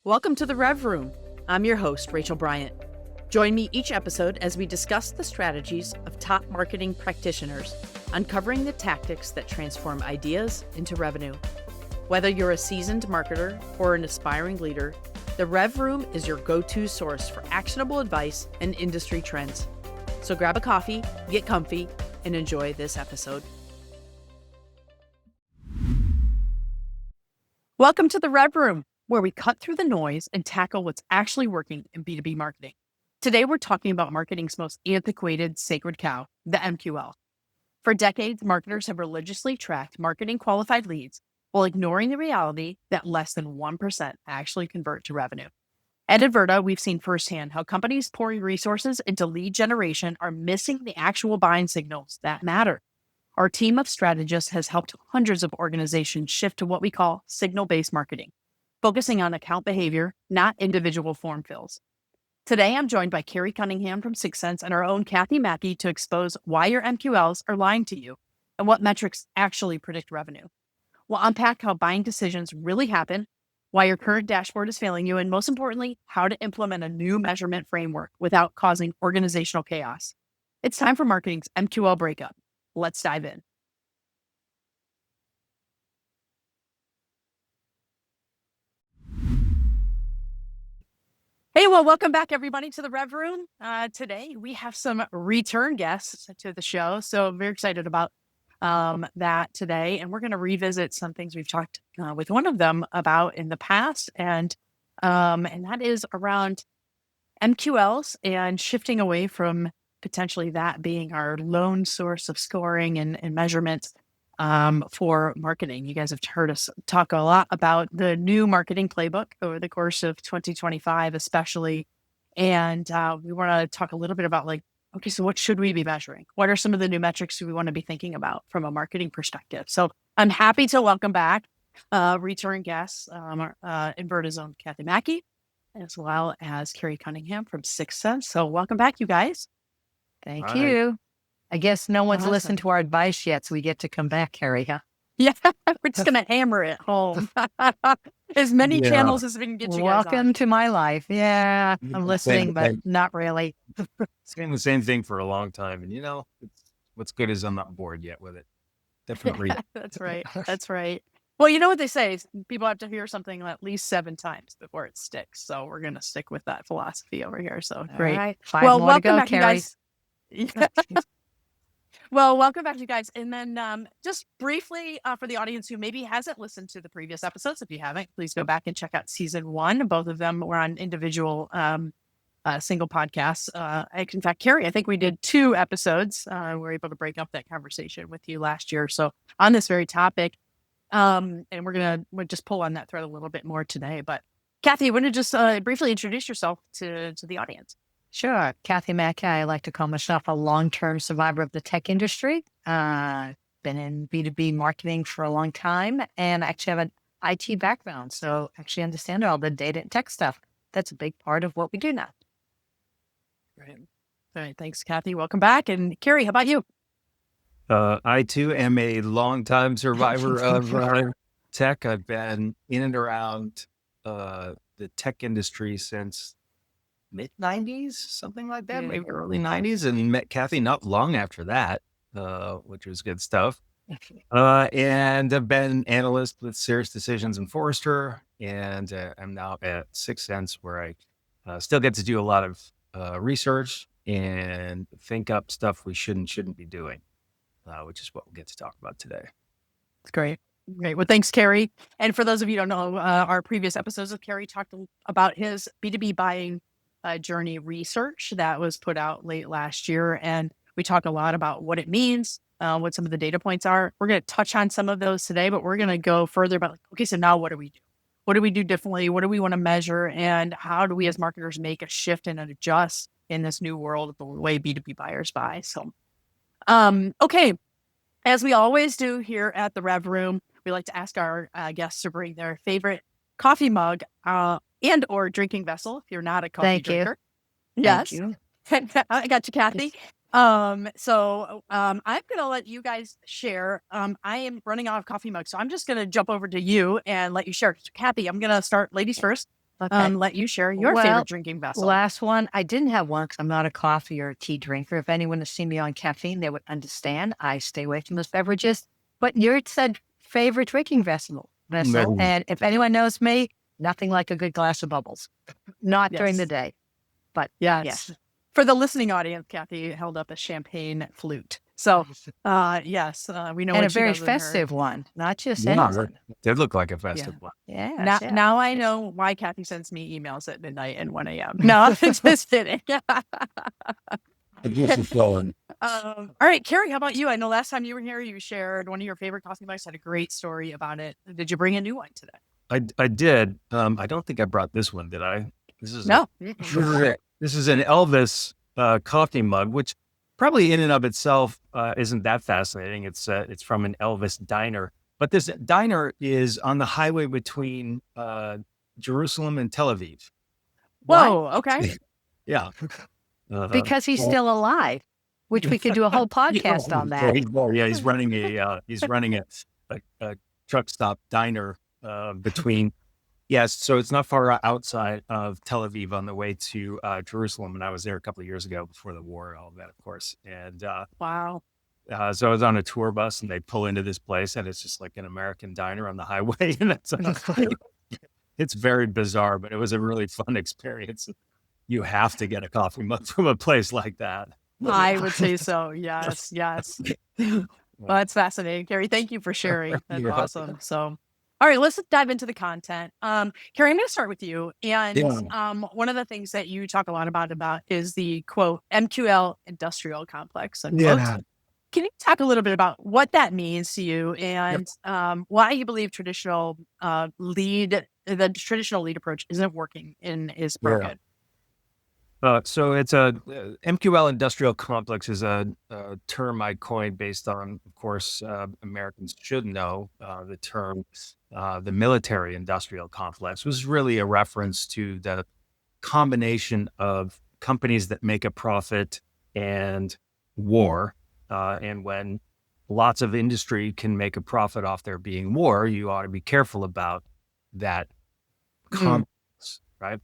Welcome to the RevRoom. I'm your host, Rachel Bryant. Join me each episode as we discuss the strategies of top marketing practitioners, uncovering the tactics that transform ideas into revenue. Whether you're a seasoned marketer or an aspiring leader, the RevRoom is your go-to source for actionable advice and industry trends. So grab a coffee, get comfy, and enjoy this episode. Welcome to the RevRoom, where we cut through the noise and tackle what's actually working in B2B marketing. Today, we're talking about marketing's most antiquated sacred cow, the MQL. For decades, marketers have religiously tracked marketing qualified leads while ignoring the reality that less than 1% actually convert to revenue. At Inverta, we've seen firsthand how companies pouring resources into lead generation are missing the actual buying signals that matter. Our team of strategists has helped hundreds of organizations shift to what we call signal-based marketing, focusing on account behavior, not individual form fills. Today, I'm joined by Kerry Cunningham from 6 Sense and our own Kathy Macchi to expose why your MQLs are lying to you and what metrics actually predict revenue. We'll unpack how buying decisions really happen, why your current dashboard is failing you, and most importantly, how to implement a new measurement framework without causing organizational chaos. It's time for marketing's MQL breakup. Let's dive in. Hey, well, welcome back, everybody, to the RevRoom. Today, we have some return guests to the show, so I'm very excited about that today. And we're going to revisit some things we've talked with one of them about in the past, and that is around MQLs and shifting away from potentially that being our lone source of scoring and measurement for marketing. You guys have heard us talk a lot about the new marketing playbook over the course of 2025, especially. And we want to talk a little bit about okay, so what should we be measuring? What are some of the new metrics we want to be thinking about from a marketing perspective? So I'm happy to welcome back return guests, Inverta's own Kathy Macchi, as well as Kerry Cunningham from 6 Sense. So welcome back, you guys. Thank you. I guess no one's listened to our advice yet, so we get to come back, Kerry, huh? Yeah, we're just going to hammer it home. As many channels as we can get you guys Welcome to my life. Yeah, I'm listening, but not really. Saying the same thing for a long time. And what's good is I'm not bored yet with it. Definitely. That's right. That's right. Well, you know what they say, people have to hear something at least 7 times before it sticks. So we're going to stick with that philosophy over here. So great. All right. 5 more to go, back, Kerry. You guys. Well, welcome back, you guys. And then just briefly for the audience who maybe hasn't listened to the previous episodes, if you haven't, please go back and check out season 1. Both of them were on individual single podcasts. In fact, Kerry, I think we did 2 episodes. We were able to break up that conversation with you last year. So on this very topic, and we'll just pull on that thread a little bit more today. But Kathy, want to just briefly introduce yourself to the audience? Sure. Kathy Macchi. I like to call myself a long-term survivor of the tech industry. Been in B2B marketing for a long time, and I actually have an IT background, so actually understand all the data and tech stuff. That's a big part of what we do now. Great. All right. Thanks, Kathy. Welcome back. And Kerry, how about you? I too am a longtime survivor of tech. I've been in and around the tech industry since mid-90s, something like that, maybe early 90s, and met Kathy not long after that, which was good stuff. And I've been analyst with Serious Decisions and Forrester, and I'm now at 6 Sense, where I still get to do a lot of research and think up stuff we shouldn't be doing, which is what we'll get to talk about today. That's great. Great. Well, thanks, Kerry. And for those of you who don't know, our previous episodes of Kerry talked about his B2B buying journey research that was put out late last year. And we talk a lot about what it means, what some of the data points are. We're going to touch on some of those today, but we're going to go further about, okay, so now what do we do? What do we do differently? What do we want to measure? And how do we as marketers make a shift and adjust in this new world of the way B2B buyers buy? So, okay. As we always do here at the RevRoom, we like to ask our guests to bring their favorite coffee mug and or drinking vessel if you're not a coffee drinker. Yes. Thank you. I got you, Kathy. So I'm going to let you guys share. I am running out of coffee mugs, so I'm just going to jump over to you and let you share. Kathy, I'm going to start ladies first. Okay. let you share your Well, favorite drinking vessel. Last one. I didn't have one because I'm not a coffee or a tea drinker. If anyone has seen me on caffeine, they would understand. I stay away from those beverages. But you said favorite drinking vessel. No. And if anyone knows me, nothing like a good glass of bubbles. Not during the Yes. day, but Yes. yes. For the listening audience, Kathy held up a champagne flute. So, yes, we know And what a she very does in her. festive one, not just Yeah, anyone. did look like a festive one. Yes, Now, yeah. now I know why Kathy sends me emails at midnight and 1 a.m. No, I'm just kidding. All right, Kerry, how about you? I know last time you were here, you shared one of your favorite coffee mugs, had a great story about it. Did you bring a new one today? I did. I don't think I brought this one, did I? This is No. this is an Elvis coffee mug, which probably in and of itself isn't that fascinating. It's from an Elvis diner, but this diner is on the highway between Jerusalem and Tel Aviv. Whoa, okay. Yeah, Because he's still alive, which we could do a whole podcast on that. Yeah, he's running a truck stop diner between. Yes, so it's not far outside of Tel Aviv on the way to Jerusalem, and I was there a couple of years ago before the war and all of that, of course. And Wow. so I was on a tour bus, and they pull into this place, and it's just like an American diner on the highway, and it's very bizarre, but it was a really fun experience. You have to get a coffee mug from a place like that. I would say so. Yes, yes. Well, that's fascinating, Kerry. Thank you for sharing. That's You're welcome. awesome. So, all right, let's dive into the content. Kerry, I'm going to start with you. And one of the things that you talk a lot about is the quote MQL industrial complex. Unquote. Yeah. Can you talk a little bit about what that means to you and why you believe the traditional lead approach isn't working and is broken? So it's a MQL industrial complex is a term I coined based on, of course, Americans should know the term, the military industrial complex was really a reference to the combination of companies that make a profit and war. And when lots of industry can make a profit off there being war, you ought to be careful about that complex, right?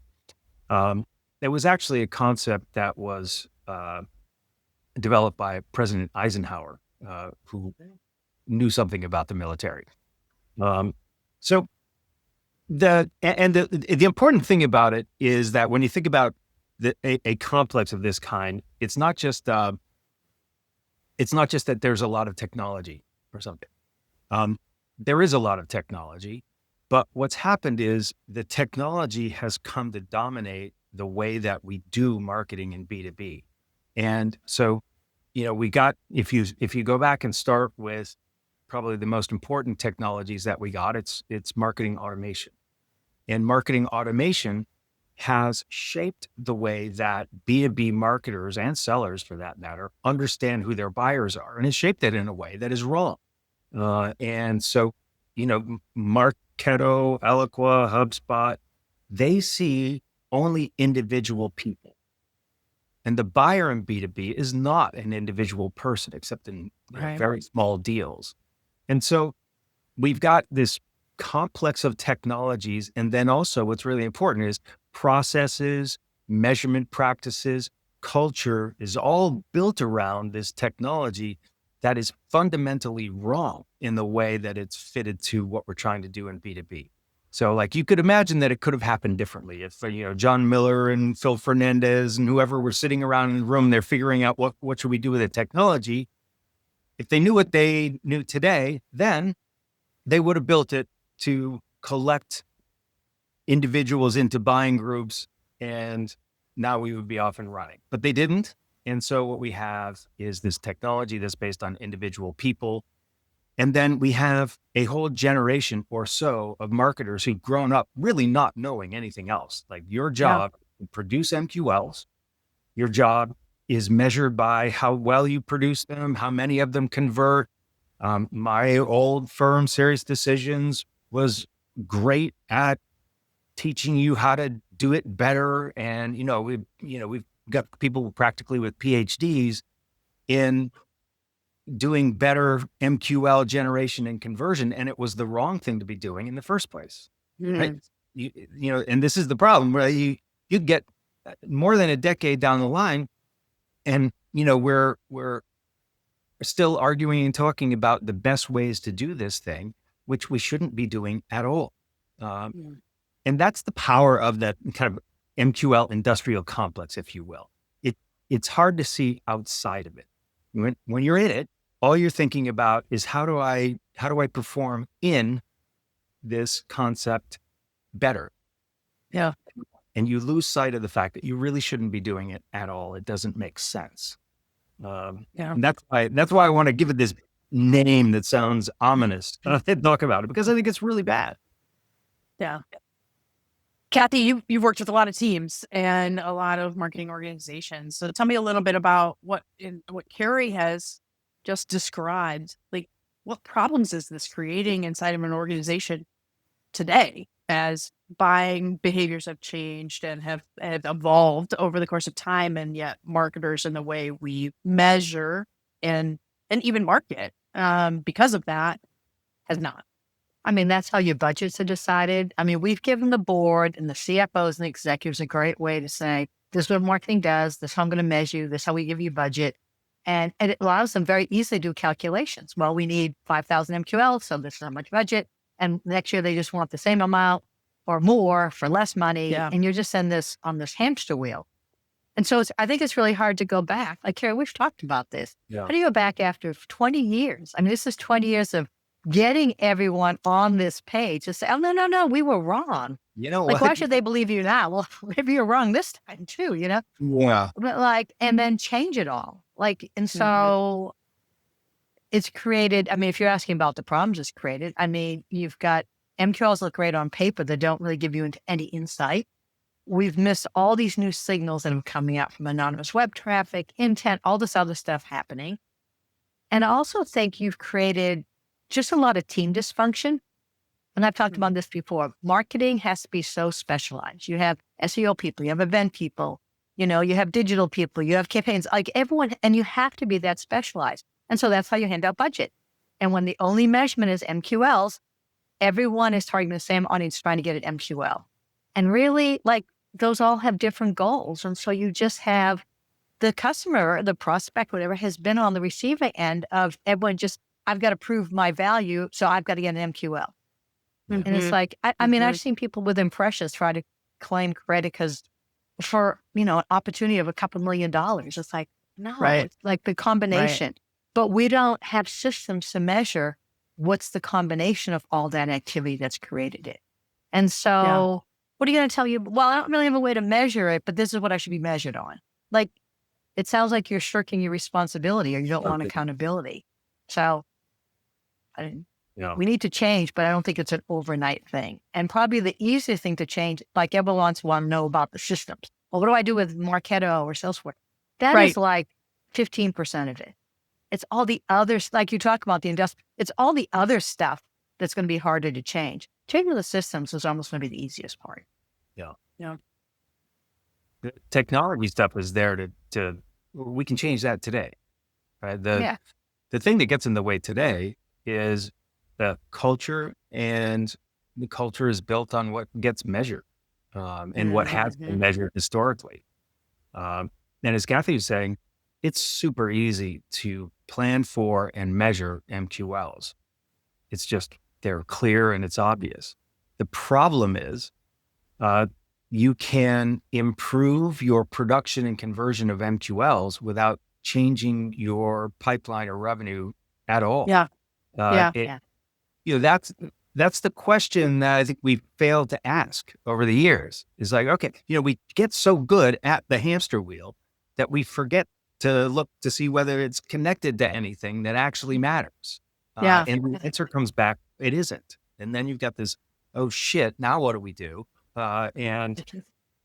It was actually a concept that was developed by President Eisenhower, who knew something about the military. So the important thing about it is that when you think about a complex of this kind, it's not just that there's a lot of technology or something. There is a lot of technology, but what's happened is the technology has come to dominate the way that we do marketing in B2B. And so, we got, if you go back and start with probably the most important technologies that we got, it's marketing automation. And marketing automation has shaped the way that B2B marketers and sellers, for that matter, understand who their buyers are, and has shaped it in a way that is wrong. And so, Marketo, Eloqua, HubSpot, they see only individual people. And the buyer in B2B is not an individual person, except in very small deals. And so we've got this complex of technologies. And then also what's really important is processes, measurement practices, culture is all built around this technology that is fundamentally wrong in the way that it's fitted to what we're trying to do in B2B. So like you could imagine that it could have happened differently if, John Miller and Phil Fernandez and whoever were sitting around in the room, they're figuring out what should we do with the technology. If they knew what they knew today, then they would have built it to collect individuals into buying groups, and now we would be off and running. But they didn't. And so what we have is this technology that's based on individual people. And then we have a whole generation or so of marketers who've grown up really not knowing anything else. Like your job to produce MQLs, your job is measured by how well you produce them, how many of them convert. My old firm, Serious Decisions, was great at teaching you how to do it better. And, we've got people practically with PhDs in doing better MQL generation and conversion, and it was the wrong thing to be doing in the first place. Right? and this is the problem, where you get more than a decade down the line, and we're still arguing and talking about the best ways to do this thing, which we shouldn't be doing at all. And that's the power of that kind of MQL industrial complex, if you will. It's hard to see outside of it. When you're in it, all you're thinking about is how do I perform in this concept better? Yeah. And you lose sight of the fact that you really shouldn't be doing it at all. It doesn't make sense. And that's why I want to give it this name that sounds ominous and talk about it, because I think it's really bad. Yeah. Kathy, you've worked with a lot of teams and a lot of marketing organizations. So tell me a little bit about what Kerry has just described. Like, what problems is this creating inside of an organization today, as buying behaviors have changed and have evolved over the course of time, and yet marketers and the way we measure and even market because of that has not. I mean, that's how your budgets are decided. I mean, we've given the board and the CFOs and the executives a great way to say, this is what marketing does. This is how I'm going to measure you. This is how we give you budget. And it allows them very easily to do calculations. Well, we need 5,000 MQL, so this is how much budget. And next year they just want the same amount or more for less money. Yeah. And you're just in this on this hamster wheel. And so I think it's really hard to go back. Like, Kerry, we've talked about this. Yeah. How do you go back after 20 years? I mean, this is 20 years of getting everyone on this page to say, oh, no, we were wrong. You know Like, what? why should they believe you now? Well, maybe you're wrong this time too, Yeah. But like, and then change it all. Like, and so it's created, I mean, if you're asking about the problems it's created, I mean, you've got MQLs look great on paper that don't really give you any insight. We've missed all these new signals that are coming out from anonymous web traffic, intent, all this other stuff happening. And I also think you've created just a lot of team dysfunction. And I've talked about this before. Marketing has to be so specialized. You have SEO people, you have event people, you have digital people, you have campaigns, like everyone, and you have to be that specialized. And so that's how you hand out budget. And when the only measurement is MQLs, everyone is targeting the same audience trying to get an MQL. And really, like, those all have different goals. And so you just have the customer, the prospect, whatever, has been on the receiving end of everyone just, I've got to prove my value, so I've got to get an MQL. And it's like, I mean, I've seen people with impressions try to claim credit for, an opportunity of a couple $1 million. It's like, no, it's like the combination. Right. But we don't have systems to measure what's the combination of all that activity that's created it. And so what are you going to tell you? Well, I don't really have a way to measure it, but this is what I should be measured on. Like, it sounds like you're shirking your responsibility, or you don't want accountability. So we need to change, but I don't think it's an overnight thing. And probably the easiest thing to change, like everyone wants to know about the systems. Well, what do I do with Marketo or Salesforce? That is like 15% of it. It's all the others, like you talk about the industry, it's all the other stuff that's going to be harder to change. Changing the systems is almost going to be the easiest part. Yeah. The technology stuff is there to we can change that today. Right? The thing that gets in the way today is the culture, and the culture is built on what gets measured and what has been measured historically. And as Kathy was saying, it's super easy to plan for and measure MQLs. It's just, they're clear and it's obvious. The problem is you can improve your production and conversion of MQLs without changing your pipeline or revenue at all. That's the question that I think we've failed to ask over the years. Is like, okay, we get so good at the hamster wheel that we forget to look to see whether it's connected to anything that actually matters. And the answer comes back, it isn't. And then you've got this, oh shit, now what do we do? And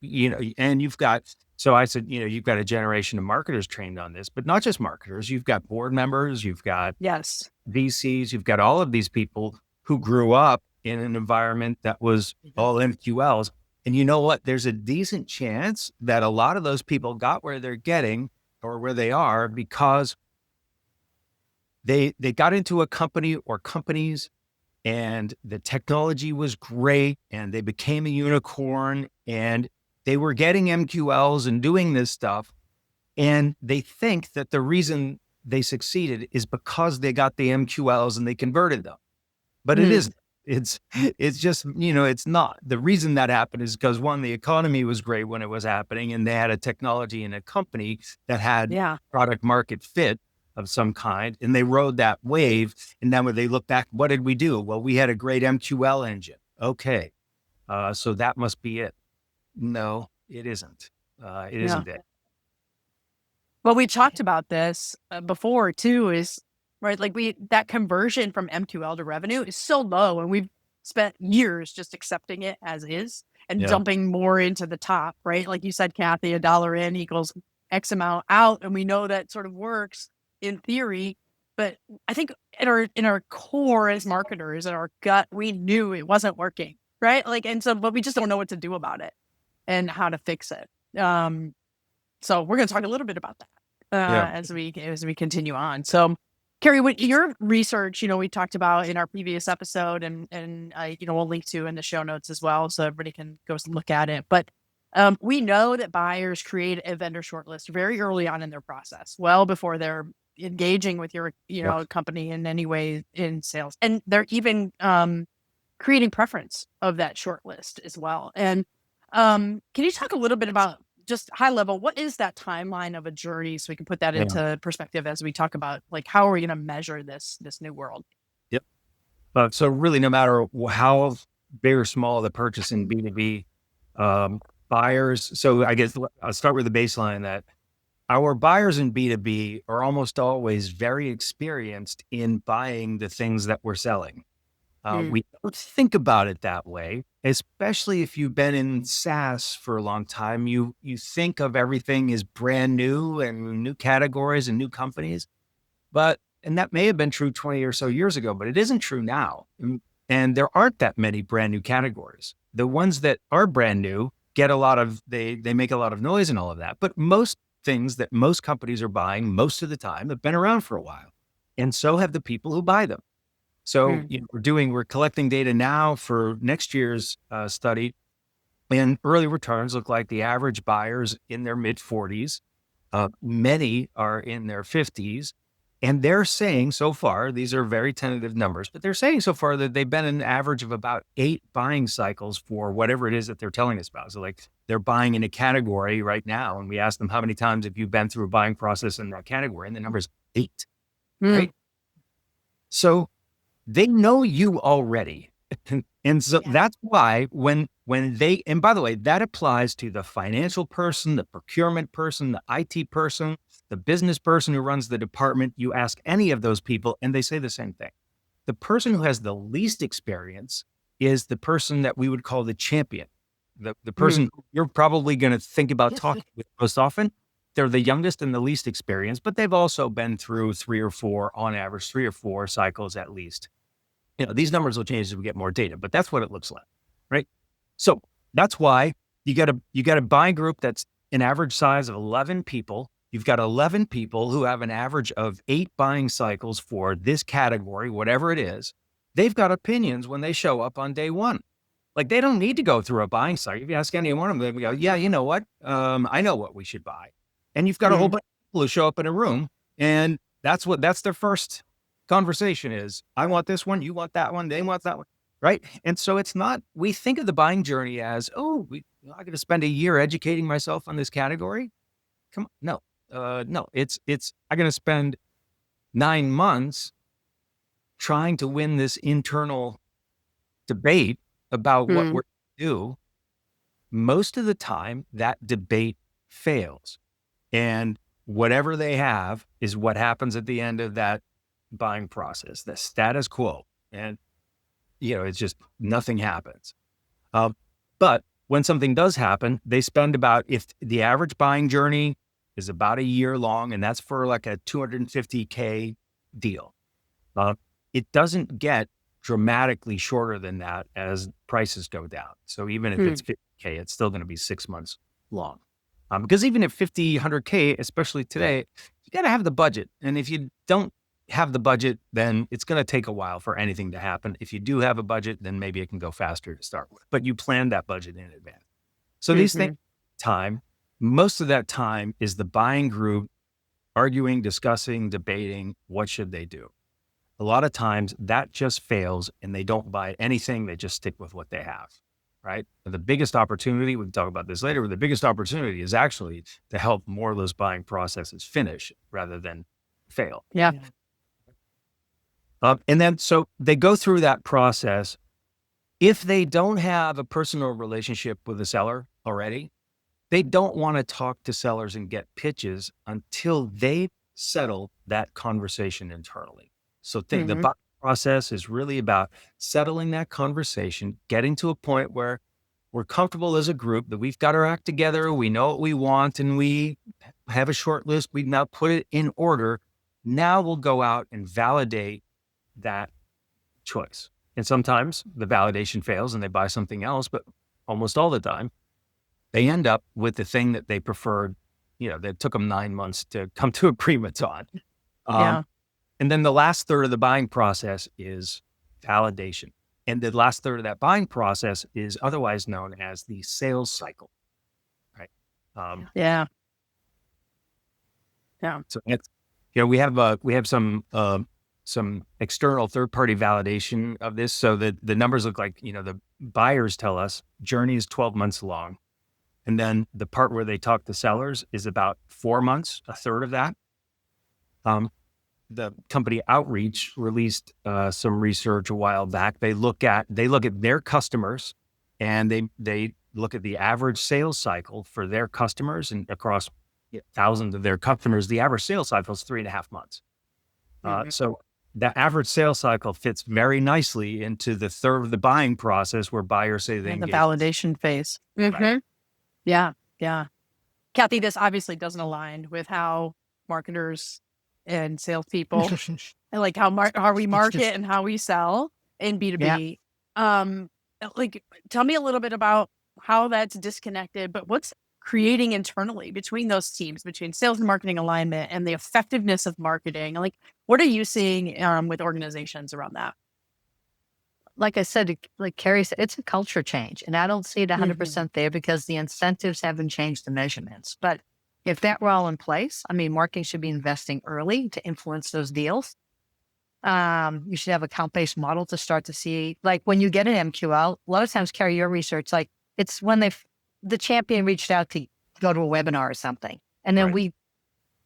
you've got, so I said, you've got a generation of marketers trained on this, but not just marketers. You've got board members, you've got VCs, you've got all of these people who grew up in an environment that was all MQLs. And you know what? There's a decent chance that a lot of those people got where they're getting or where they are because they got into a company or companies and the technology was great, and they became a unicorn, and they were getting MQLs and doing this stuff. And they think that the reason they succeeded is because they got the MQLs and they converted them. But it isn't. It's just, it's not. The reason that happened is because, one, the economy was great when it was happening, and they had a technology and a company that had product market fit of some kind, and they rode that wave. And then when they look back, what did we do? Well, we had a great MQL engine. Okay. So that must be it. No, it isn't. It isn't it. Well, we talked about this before too, is right. Like that conversion from MQL to revenue is so low, and we've spent years just accepting it as is and dumping more into the top, right? Like you said, Kathy, $1 in equals X amount out. And we know that sort of works in theory, but I think in our core as marketers, in our gut, we knew it wasn't working, right? Like, but we just don't know what to do about it and how to fix it. So we're going to talk a little bit about that as we continue on. So, Kerry, what your research, we talked about in our previous episode, and we'll link to in the show notes as well, so everybody can go look at it. But we know that buyers create a vendor shortlist very early on in their process, well before they're engaging with your company in any way in sales, and they're even creating preference of that shortlist as well. And can you talk a little bit about, just high level, what is that timeline of a journey, so we can put that into perspective as we talk about, like, how are we going to measure this new world? Yep. So really, no matter how big or small the purchase in B2B, buyers. So I guess I'll start with the baseline that our buyers in B2B are almost always very experienced in buying the things that we're selling. We don't think about it that way, especially if you've been in SaaS for a long time. You think of everything as brand new and new categories and new companies, and that may have been true 20 or so years ago, but it isn't true now. And there aren't that many brand new categories. The ones that are brand new get they make a lot of noise and all of that. But most things that most companies are buying most of the time have been around for a while. And so have the people who buy them. So we're collecting data now for next year's study, and early returns look like the average buyer's in their mid 40s. Many are in their 50s, and they're saying so far, these are very tentative numbers, but they're saying so far that they've been an average of about 8 buying cycles for whatever it is that they're telling us about. So like they're buying in a category right now, and we ask them, how many times have you been through a buying process in that category? And the number is 8, right? So they know you already. And so that's why when they, and by the way, that applies to the financial person, the procurement person, the IT person, the business person who runs the department. You ask any of those people and they say the same thing. The person who has the least experience is the person that we would call the champion. The person you're probably going to think about talking with most often. They're the youngest and the least experienced, but they've also been through 3 or 4, on average, 3 or 4 cycles at least. These numbers will change as we get more data, but that's what it looks like, right? So that's why you got a buying group that's an average size of 11 people. You've got 11 people who have an average of 8 buying cycles for this category, whatever it is. They've got opinions when they show up on day one. Like, they don't need to go through a buying cycle. If you ask any one of them, they go, yeah, you know what? I know what we should buy. And you've got a whole bunch of people who show up in a room, and that's their first conversation is, I want this one, you want that one, they want that one, right? And so it's not, we think of the buying journey as, I'm going to spend a year educating myself on this category. Come on, no, it's I'm going to spend 9 months trying to win this internal debate about what we're going to do. Most of the time, that debate fails, and whatever they have is what happens at the end of that buying process, the status quo. And, it's just nothing happens. But when something does happen, they spend if the average buying journey is about a year long, and that's for like a $250K deal. It doesn't get dramatically shorter than that as prices go down. So even if it's $50K, it's still going to be 6 months long. Because even at $50, $100K, especially today, you got to have the budget. And if you don't have the budget, then it's going to take a while for anything to happen. If you do have a budget, then maybe it can go faster to start with, but you plan that budget in advance. So these things, time, most of that time is the buying group arguing, discussing, debating, what should they do? A lot of times that just fails and they don't buy anything. They just stick with what they have, right? And the biggest opportunity, we can talk about this later, but the biggest opportunity is actually to help more of those buying processes finish rather than fail. Yeah. And then, so they go through that process. If they don't have a personal relationship with the seller already, they don't want to talk to sellers and get pitches until they settle that conversation internally. So the buying process is really about settling that conversation, getting to a point where we're comfortable as a group that we've got our act together, we know what we want, and we have a short list. We now put it in order. Now we'll go out and validate that choice. And sometimes the validation fails and they buy something else, but almost all the time, they end up with the thing that they preferred, that took them 9 months to come to agreements on. And then the last third of the buying process is validation. And the last third of that buying process is otherwise known as the sales cycle, right? So it's, we have some external third-party validation of this. So that the numbers look like, the buyers tell us journey is 12 months long. And then the part where they talk to sellers is about 4 months, a third of that. The company Outreach released some research a while back. They look at their customers, and they look at the average sales cycle for their customers, and across thousands of their customers, the average sales cycle is 3.5 months. So the average sales cycle fits very nicely into the third of the buying process where buyers say they the validation phase. Right. Yeah. Kathy, this obviously doesn't align with how marketers and salespeople and like how we market and how we sell in B2B. Tell me a little bit about how that's disconnected, but what's creating internally between those teams, between sales and marketing alignment and the effectiveness of marketing? Like, what are you seeing with organizations around that? Like I said, like Kerry said, it's a culture change, and I don't see it 100% there because the incentives haven't changed the measurements. But if that were all in place, marketing should be investing early to influence those deals. You should have a account-based model to start to see, like when you get an MQL, a lot of times, Kerry, your research, like it's when the champion reached out to go to a webinar or something. And then we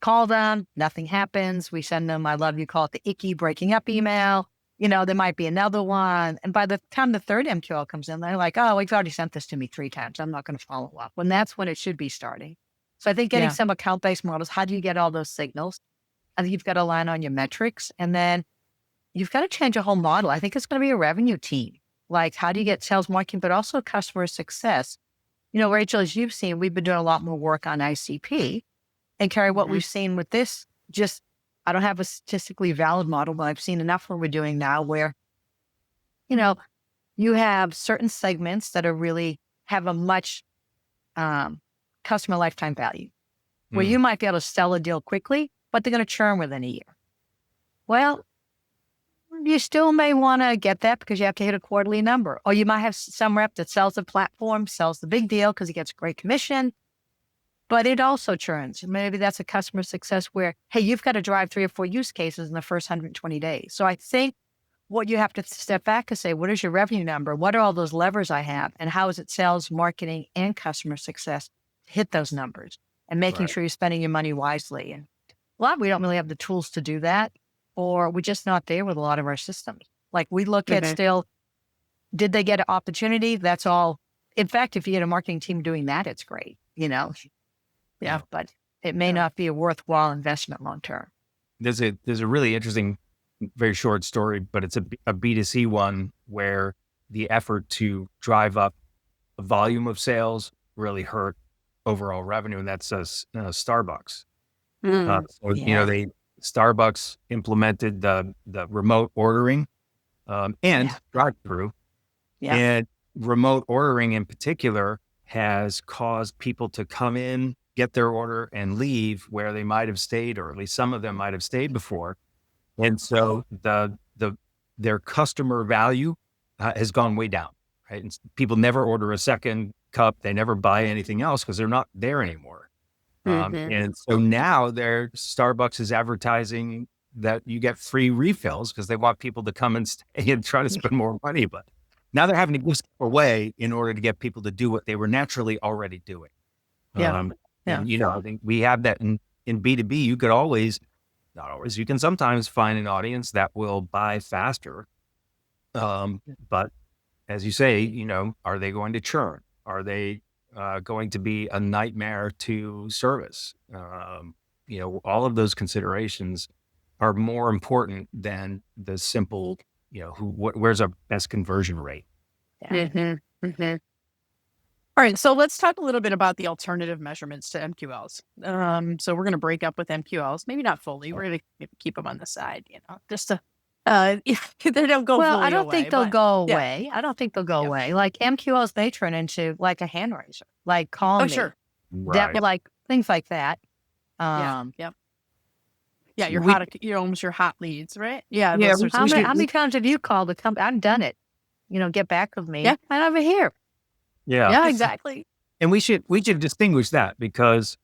call them, nothing happens. We send them, I love you, call it the icky breaking up email. There might be another one. And by the time the third MQL comes in, they're like, oh, we've already sent this to me 3 times. I'm not going to follow up. When that's when it should be starting. So I think getting some account-based models, how do you get all those signals? I think you've got to align on your metrics. And then you've got to change your whole model. I think it's going to be a revenue team. Like, how do you get sales marketing, but also customer success? Rachel, as you've seen, we've been doing a lot more work on ICP. And Kerry, what we've seen with this, I don't have a statistically valid model, but I've seen enough what we're doing now where, you have certain segments that are really have a much customer lifetime value, where you might be able to sell a deal quickly, but they're going to churn within a year. Well, you still may want to get that because you have to hit a quarterly number. Or you might have some rep that sells the platform, sells the big deal because he gets great commission, but it also churns. Maybe that's a customer success where, hey, you've got to drive 3 or 4 use cases in the first 120 days. So I think what you have to step back and say, what is your revenue number? What are all those levers I have? And how is it sales, marketing, and customer success to hit those numbers and making sure you're spending your money wisely? And a lot, we don't really have the tools to do that, or we're just not there with a lot of our systems. Like we look at still, did they get an opportunity? That's all. In fact, if you get a marketing team doing that, it's great, but it may not be a worthwhile investment long-term. There's a really interesting, very short story, but it's a B2C one where the effort to drive up the volume of sales really hurt overall revenue. And that's Starbucks. Starbucks implemented the remote ordering and drive-through. And remote ordering in particular has caused people to come in, get their order and leave where they might have stayed, or at least some of them might have stayed before. And so their customer value has gone way down, right? And people never order a second cup. They never buy anything else because they're not there anymore. And so now Starbucks is advertising that you get free refills because they want people to come and stay and try to spend more money. But now they're having to give stuff away in order to get people to do what they were naturally already doing. Yeah. And, I think we have that in B2B. You could always, not always, you can sometimes find an audience that will buy faster. But as you say, are they going to churn? Are they going to be a nightmare to service? All of those considerations are more important than the simple, where's our best conversion rate? Yeah. All right, so let's talk a little bit about the alternative measurements to MQLs. So we're going to break up with MQLs, maybe not fully. We're going to keep them on the side, just to they don't go Well, fully I don't away, think they'll but- go yeah. away. I don't think they'll go away. Like MQLs may turn into like a hand raiser, like call Oh, me. sure. Right. That, like things like that. Yeah. You're we- hot. You're almost your hot leads, right? Yeah. Yeah, those sorts How of- many times have you called the company? I've done it. Get back with me. Yeah. I'm over here. Yeah, exactly. And we should distinguish that because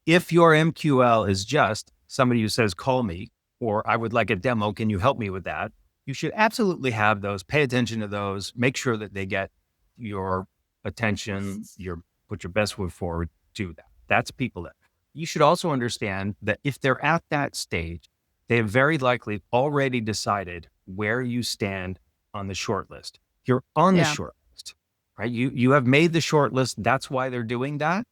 if your MQL is just somebody who says, call me, or I would like a demo, can you help me with that? You should absolutely have those, pay attention to those, make sure that they get your attention, put your best foot forward, do that. That's people that you should also understand that if they're at that stage, they have very likely already decided where you stand on the short list. You're on the Yeah. short list, right? You have made the short list. That's why they're doing that.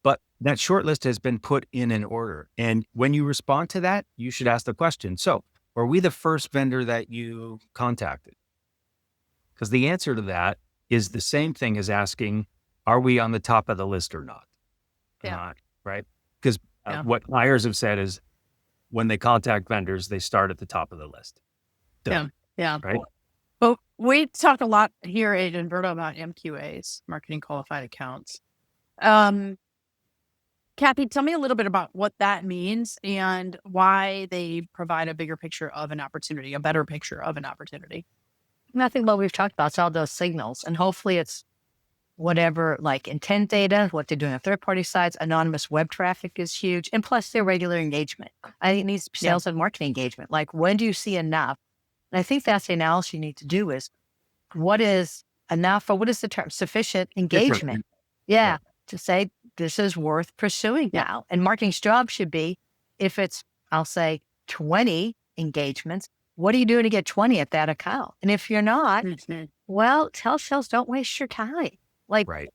But that short list has been put in an order. And when you respond to that, you should ask the question, so were we the first vendor that you contacted? Because the answer to that is the same thing as asking, are we on the top of the list or not? Yeah. Right? Because Yeah. what buyers have said is when they contact vendors, they start at the top of the list. Done. Yeah. Right? Well, we talk a lot here at Inverta about MQAs, marketing qualified accounts. Kathy, tell me a little bit about what that means and why they provide a bigger picture of an opportunity, a better picture of an opportunity. And I think what we've talked about is all those signals. And hopefully it's whatever, like intent data, what they're doing on third-party sites, anonymous web traffic is huge. And plus their regular engagement. I think it needs sales and marketing engagement. Like when do you see enough? And I think that's the analysis you need to do is what is enough, or what is the term? Sufficient engagement. Yeah. To say this is worth pursuing now. And marketing's job should be, if it's, I'll say 20 engagements, what are you doing to get 20 at that account? And if you're not, well, tell sales, don't waste your time. Like, Right.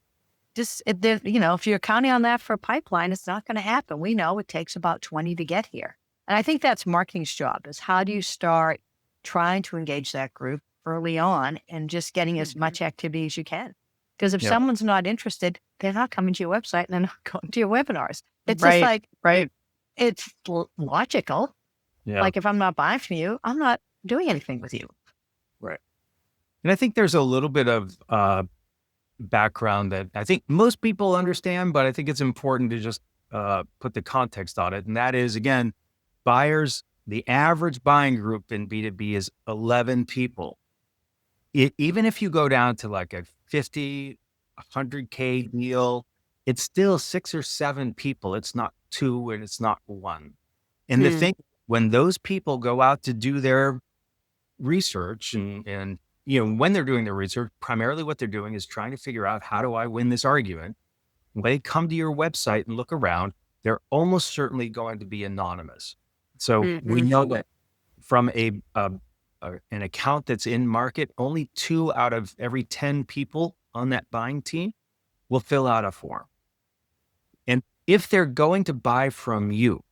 just, if you're counting on that for a pipeline, it's not going to happen. We know it takes about 20 to get here. And I think that's marketing's job, is how do you start trying to engage that group early on and just getting as much activity as you can. Because if someone's not interested, they're not coming to your website and they're not going to your webinars. It's just like, it's logical. Yeah. Like if I'm not buying from you, I'm not doing anything with you. Right. And I think there's a little bit of background that I think most people understand, but I think it's important to just put the context on it. And that is, again, buyers, the average buying group in B2B is 11 people. Even if you go down to like a 50, 100K deal, it's still 6 or 7 people. It's not 2 and it's not 1. And the thing, when those people go out to do their research and when they're doing their research, primarily what they're doing is trying to figure out, how do I win this argument? When they come to your website and look around, they're almost certainly going to be anonymous. So we know that from an account that's in market, only 2 out of every 10 people on that buying team will fill out a form. And if they're going to buy from you,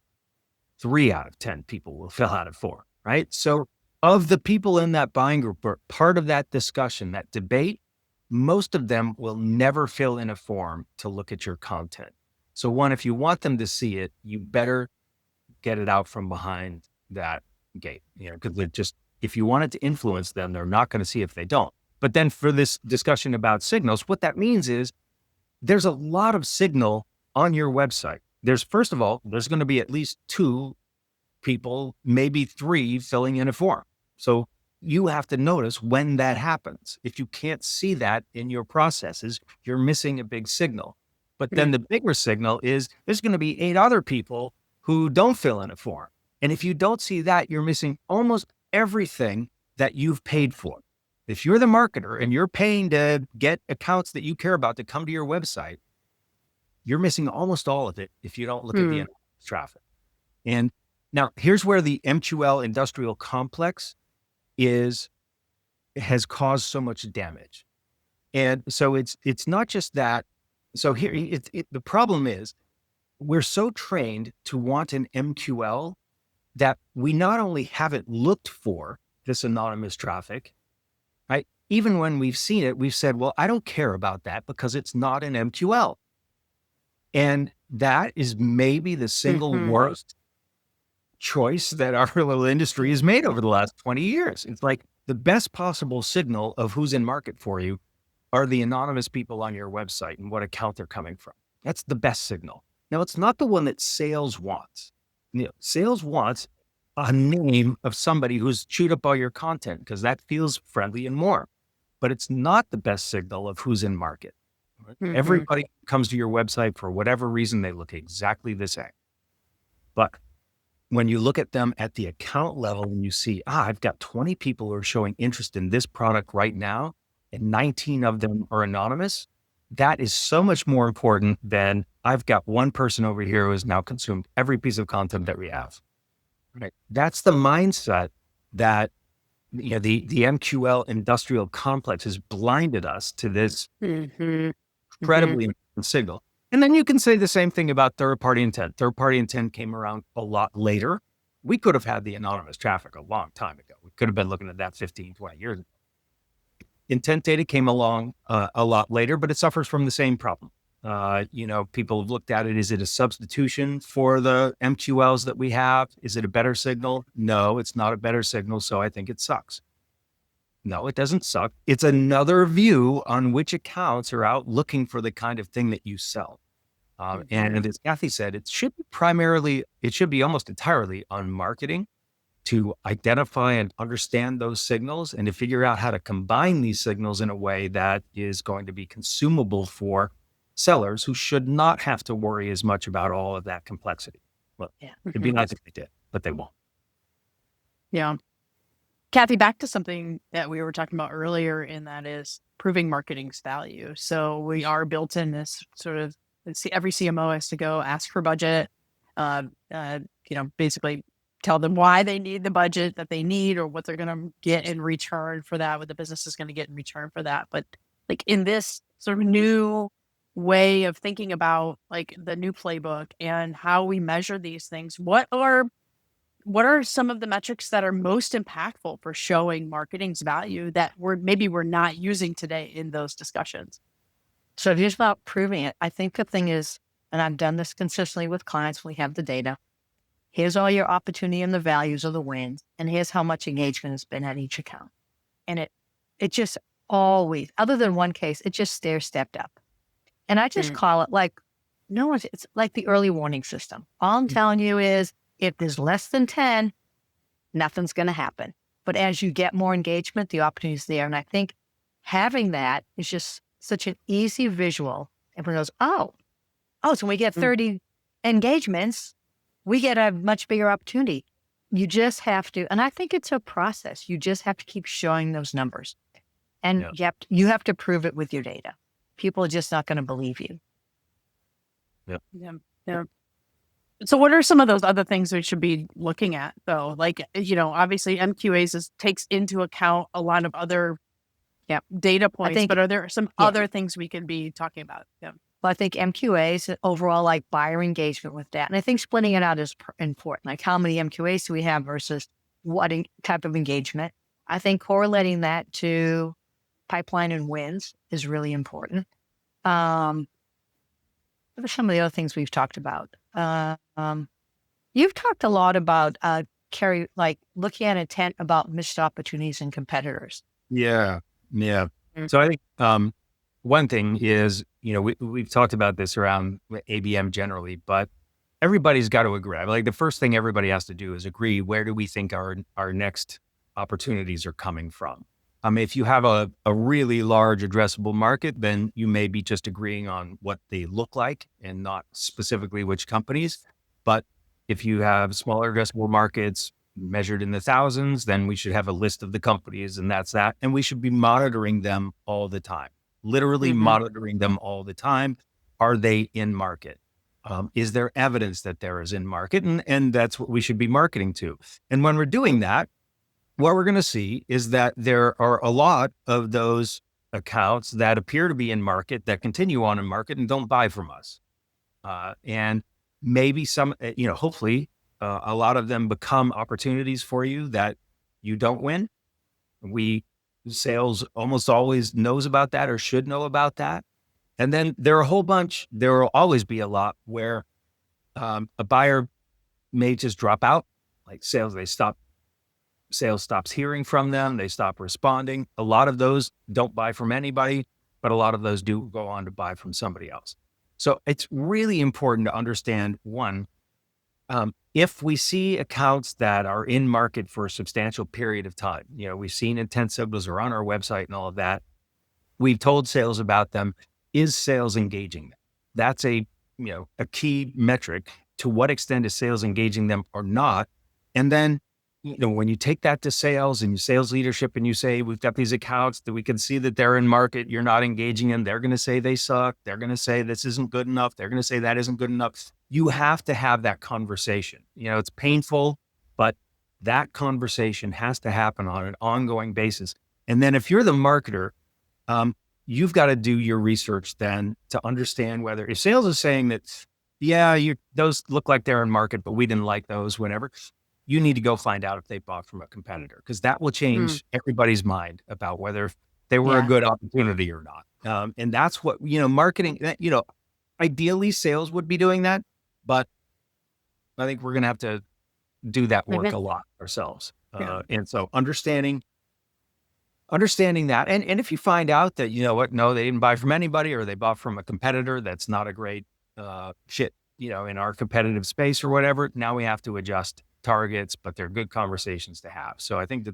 3 out of 10 people will fill out a form, right? So of the people in that buying group or part of that discussion, that debate, most of them will never fill in a form to look at your content. So one, if you want them to see it, you better get it out from behind that gate, because they're just, if you want it to influence them, they're not going to see if they don't. But then for this discussion about signals, what that means is there's a lot of signal on your website. First of all, there's going to be at least 2 people, maybe 3 filling in a form. So you have to notice when that happens. If you can't see that in your processes, you're missing a big signal. But then the bigger signal is there's going to be 8 other people who don't fill in a form. And if you don't see that, you're missing almost everything that you've paid for. If you're the marketer and you're paying to get accounts that you care about to come to your website, you're missing almost all of it if you don't look at the traffic. And now here's where the MQL industrial complex has caused so much damage. And so it's not just that. So here, the problem is we're so trained to want an MQL that we not only haven't looked for this anonymous traffic, right? Even when we've seen it, we've said, well, I don't care about that because it's not an MQL. And that is maybe the single worst choice that our little industry has made over the last 20 years. It's like the best possible signal of who's in market for you are the anonymous people on your website and what account they're coming from. That's the best signal. Now, it's not the one that sales wants. Sales wants a name of somebody who's chewed up all your content because that feels friendly and warm, but it's not the best signal of who's in market. Everybody comes to your website for whatever reason, they look exactly the same. But when you look at them at the account level and you see, I've got 20 people who are showing interest in this product right now, and 19 of them are anonymous, that is so much more important than I've got one person over here who has now consumed every piece of content that we have. Right? That's the mindset that the MQL industrial complex has blinded us to this incredibly important signal. And then you can say the same thing about third-party intent. Third-party intent came around a lot later. We could have had the anonymous traffic a long time ago. We could have been looking at that 15, 20 years ago. Intent data came along a lot later, but it suffers from the same problem. People have looked at it. Is it a substitution for the MQLs that we have? Is it a better signal? No, it's not a better signal. So I think it sucks. No, it doesn't suck. It's another view on which accounts are out looking for the kind of thing that you sell. And as Kathy said, it should be almost entirely on marketing to identify and understand those signals and to figure out how to combine these signals in a way that is going to be consumable for sellers who should not have to worry as much about all of that complexity. Well, it'd be nice if they did, but they won't. Yeah. Kathy, back to something that we were talking about earlier, and that is proving marketing's value. So we are built in this sort of, every CMO has to go ask for budget, basically tell them why they need the budget that they need or what they're going to get in return for that, what the business is going to get in return for that. But like in this sort of new way of thinking about like the new playbook and how we measure these things, what are some of the metrics that are most impactful for showing marketing's value that we're not using today in those discussions? So here's about proving it. I think the thing is, and I've done this consistently with clients, we have the data. Here's all your opportunity and the values of the wins. And here's how much engagement has been at each account. And it just always, other than one case, it just stair-stepped up. And I just call it like, it's like the early warning system. All I'm telling you is if there's less than 10, nothing's going to happen. But as you get more engagement, the opportunity is there. And I think having that is just such an easy visual. Everyone goes, so when we get 30 engagements, we get a much bigger opportunity. You just have to, and I think it's a process. You just have to keep showing those numbers. And you have to prove it with your data. People are just not going to believe you. Yeah. So what are some of those other things we should be looking at though? Like, obviously MQAs takes into account a lot of other data points, but are there some other things we can be talking about? Yeah. Well, I think MQAs overall, like buyer engagement with that. And I think splitting it out is important. Like how many MQAs do we have versus what type of engagement? I think correlating that to pipeline and wins is really important. What are some of the other things we've talked about? You've talked a lot about, Kerry, like looking at intent about missed opportunities and competitors. Yeah. So I think one thing is, we've talked about this around ABM generally, but everybody's got to agree. Like the first thing everybody has to do is agree, where do we think our next opportunities are coming from? If you have a really large addressable market, then you may be just agreeing on what they look like and not specifically which companies. But if you have smaller addressable markets measured in the thousands, then we should have a list of the companies, and that's that. And we should be monitoring them all the time, literally monitoring them all the time. Are they in market? Is there evidence that there is in market? And that's what we should be marketing to. And when we're doing that, what we're going to see is that there are a lot of those accounts that appear to be in market that continue on in market and don't buy from us. And maybe some, hopefully a lot of them become opportunities for you that you don't win. Sales almost always knows about that or should know about that. And then there are a whole bunch, there will always be a lot where a buyer may just drop out, like sales stops hearing from them. They stop responding. A lot of those don't buy from anybody, but a lot of those do go on to buy from somebody else. So it's really important to understand, one, if we see accounts that are in market for a substantial period of time, we've seen intent signals are on our website and all of that. We've told sales about them. Is sales engaging them? That's a key metric. To what extent is sales engaging them or not? And then, when you take that to sales and sales leadership and you say, we've got these accounts that we can see that they're in market, you're not engaging in, they're going to say they suck. They're going to say this isn't good enough. They're going to say that isn't good enough. You have to have that conversation. It's painful, but that conversation has to happen on an ongoing basis. And then if you're the marketer, you've got to do your research then to understand whether, if sales is saying that, those look like they're in market, but we didn't like those, whatever, you need to go find out if they bought from a competitor, because that will change everybody's mind about whether they were a good opportunity or not. And that's what, marketing, ideally sales would be doing that, but I think we're going to have to do that work a lot ourselves. And so understanding that. And if you find out that, no, they didn't buy from anybody, or they bought from a competitor that's not a great fit, in our competitive space or whatever, now we have to adjust targets, but they're good conversations to have. So I think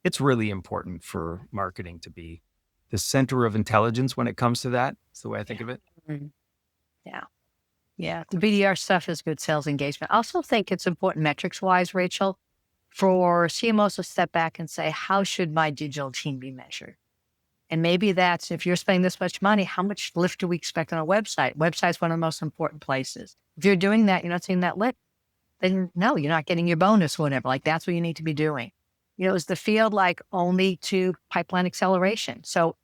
it's really important for marketing to be the center of intelligence when it comes to that. It's the way I think of it. Yeah. The BDR stuff is good sales engagement. I also think it's important metrics wise, Rachel, for CMOs to step back and say, how should my digital team be measured? And maybe that's, if you're spending this much money, how much lift do we expect on a website? Website's one of the most important places. If you're doing that, you're not seeing that lift, then no, you're not getting your bonus or whatever. Like, that's what you need to be doing. Is the field only to pipeline acceleration? So